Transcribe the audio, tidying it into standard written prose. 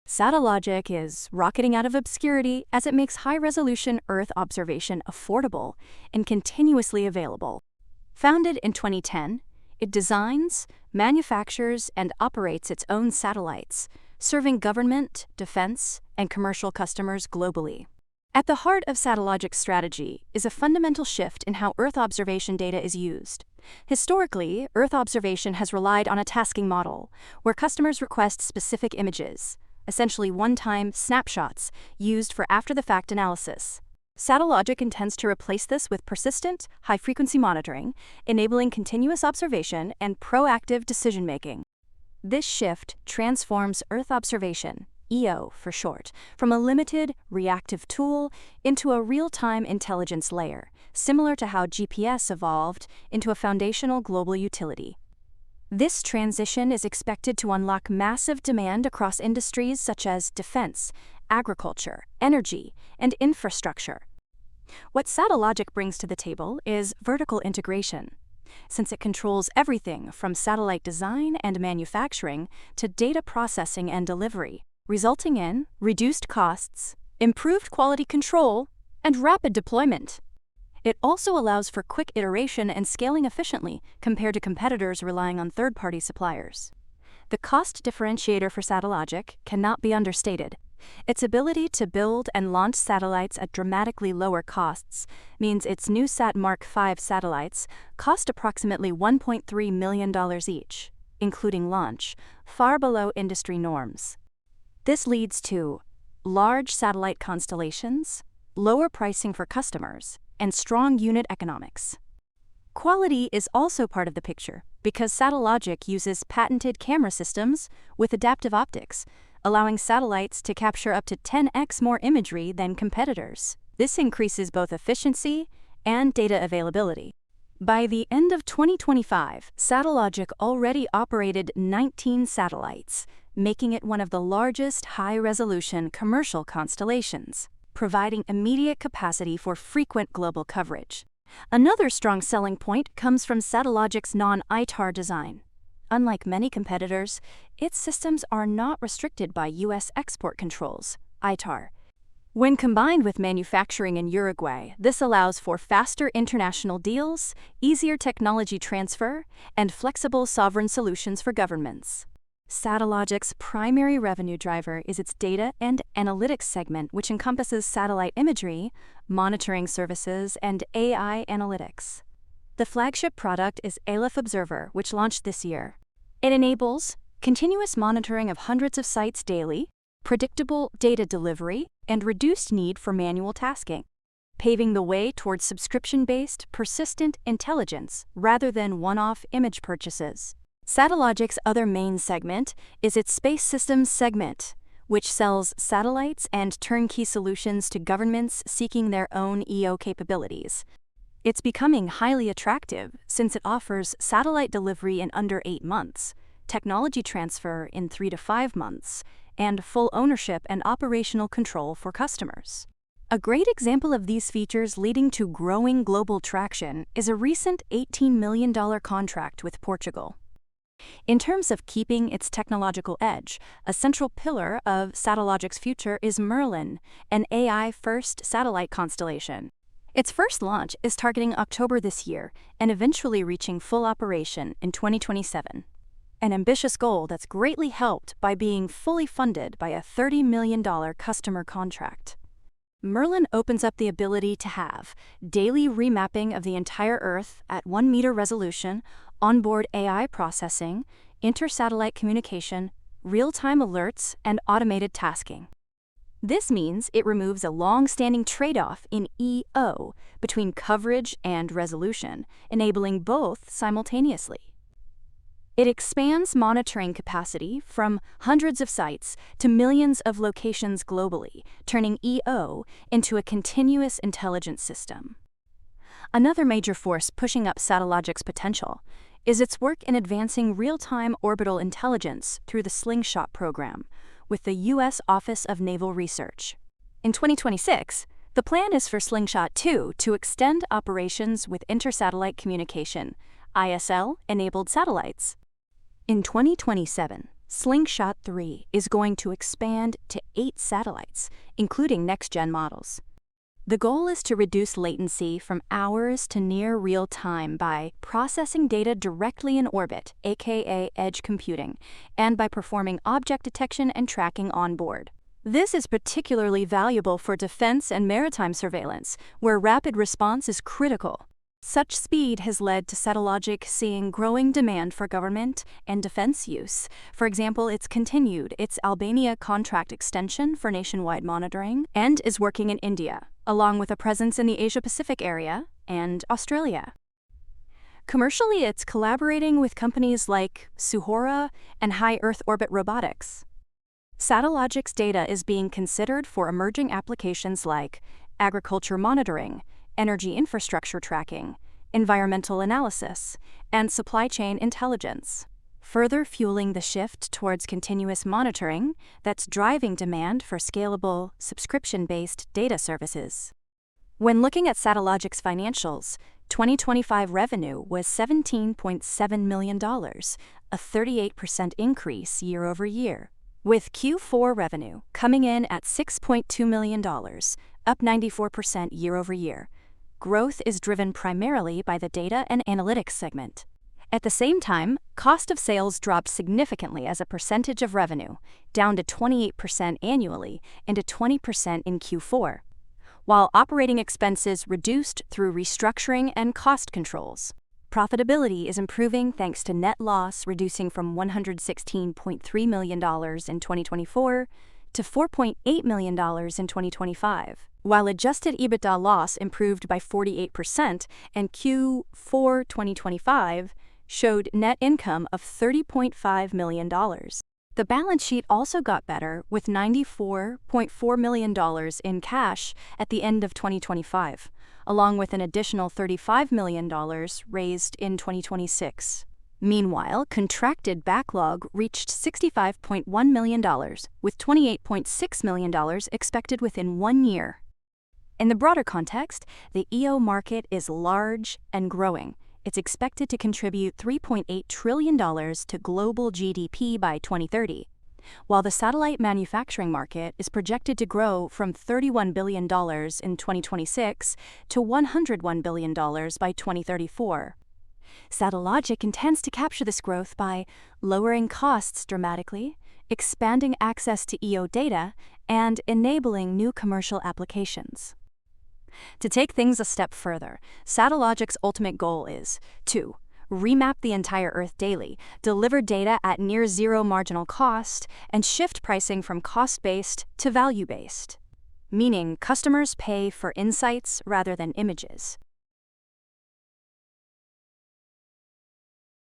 Satellogic is rocketing out of obscurity as it makes high-resolution Earth observation affordable and continuously available. Founded in 2010, it designs, manufactures, and operates its own satellites, serving government, defense, and commercial customers globally. At the heart of Satellogic's strategy is a fundamental shift in how Earth observation data is used. Historically, Earth observation has relied on a tasking model, where customers request specific images, essentially one-time snapshots used for after-the-fact analysis. Satellogic intends to replace this with persistent, high-frequency monitoring, enabling continuous observation and proactive decision-making. This shift transforms Earth observation, EO for short, from a limited, reactive tool into a real-time intelligence layer, similar to how GPS evolved into a foundational global utility. This transition is expected to unlock massive demand across industries such as defense, agriculture, energy, and infrastructure. What Satellogic brings to the table is vertical integration, since it controls everything from satellite design and manufacturing to data processing and delivery, resulting in reduced costs, improved quality control, and rapid deployment. It also allows for quick iteration and scaling efficiently compared to competitors relying on third-party suppliers. The cost differentiator for Satellogic cannot be understated. Its ability to build and launch satellites at dramatically lower costs means its new Mark V satellites cost approximately $1.3 million each, including launch, far below industry norms. This leads to large satellite constellations, lower pricing for customers, and strong unit economics. Quality is also part of the picture because Satellogic uses patented camera systems with adaptive optics, allowing satellites to capture up to 10x more imagery than competitors. This increases both efficiency and data availability. By the end of 2025, Satellogic already operated 19 satellites, making it one of the largest high-resolution commercial constellations, providing immediate capacity for frequent global coverage. Another strong selling point comes from Satellogic's non-ITAR design. Unlike many competitors, its systems are not restricted by U.S. export controls, ITAR. When combined with manufacturing in Uruguay, this allows for faster international deals, easier technology transfer, and flexible sovereign solutions for governments. Satellogic's primary revenue driver is its data and analytics segment, which encompasses satellite imagery, monitoring services, and AI analytics. The flagship product is Aleph Observer, which launched this year. It enables continuous monitoring of hundreds of sites daily, predictable data delivery, and reduced need for manual tasking, paving the way towards subscription-based, persistent intelligence rather than one-off image purchases. Satellogic's other main segment is its Space Systems segment, which sells satellites and turnkey solutions to governments seeking their own EO capabilities. It's becoming highly attractive since it offers satellite delivery in under 8 months, technology transfer in 3 to 5 months, and full ownership and operational control for customers. A great example of these features leading to growing global traction is a recent $18 million contract with Portugal. In terms of keeping its technological edge, a central pillar of Satellogic's future is Merlin, an AI-first satellite constellation. Its first launch is targeting October this year and eventually reaching full operation in 2027. An ambitious goal that's greatly helped by being fully funded by a $30 million customer contract. Merlin opens up the ability to have daily remapping of the entire Earth at 1-meter resolution, onboard AI processing, inter-satellite communication, real-time alerts, and automated tasking. This means it removes a long-standing trade-off in EO between coverage and resolution, enabling both simultaneously. It expands monitoring capacity from hundreds of sites to millions of locations globally, turning EO into a continuous intelligence system. Another major force pushing up Satellogic's potential is its work in advancing real-time orbital intelligence through the Slingshot program with the U.S. Office of Naval Research. In 2026, the plan is for Slingshot 2 to extend operations with intersatellite communication, ISL-enabled satellites. In 2027, Slingshot 3 is going to expand to 8 satellites, including next-gen models. The goal is to reduce latency from hours to near real time by processing data directly in orbit, aka edge computing, and by performing object detection and tracking on board. This is particularly valuable for defense and maritime surveillance, where rapid response is critical. Such speed has led to Satellogic seeing growing demand for government and defense use. For example, it's continued its Albania contract extension for nationwide monitoring and is working in India, along with a presence in the Asia-Pacific area and Australia. Commercially, it's collaborating with companies like Suhora and High Earth Orbit Robotics. Satellogic's data is being considered for emerging applications like agriculture monitoring, energy infrastructure tracking, environmental analysis, and supply chain intelligence, further fueling the shift towards continuous monitoring that's driving demand for scalable, subscription-based data services. When looking at Satellogic's financials, 2025 revenue was $17.7 million, a 38% increase year over year, with Q4 revenue coming in at $6.2 million, up 94% year over year. Growth is driven primarily by the data and analytics segment. At the same time, cost of sales dropped significantly as a percentage of revenue, down to 28% annually and to 20% in Q4, while operating expenses reduced through restructuring and cost controls. Profitability is improving thanks to net loss reducing from $116.3 million in 2024 to $4.8 million in 2025, while adjusted EBITDA loss improved by 48% and Q4 2025 showed net income of $30.5 million. The balance sheet also got better, with $94.4 million in cash at the end of 2025, along with an additional $35 million raised in 2026. Meanwhile, contracted backlog reached $65.1 million, with $28.6 million expected within 1 year. In the broader context, the EO market is large and growing. It's expected to contribute $3.8 trillion to global GDP by 2030, while the satellite manufacturing market is projected to grow from $31 billion in 2026 to $101 billion by 2034. Satellogic intends to capture this growth by lowering costs dramatically, expanding access to EO data, and enabling new commercial applications. To take things a step further, Satellogic's ultimate goal is to remap the entire Earth daily, deliver data at near zero marginal cost, and shift pricing from cost-based to value-based, meaning customers pay for insights rather than images.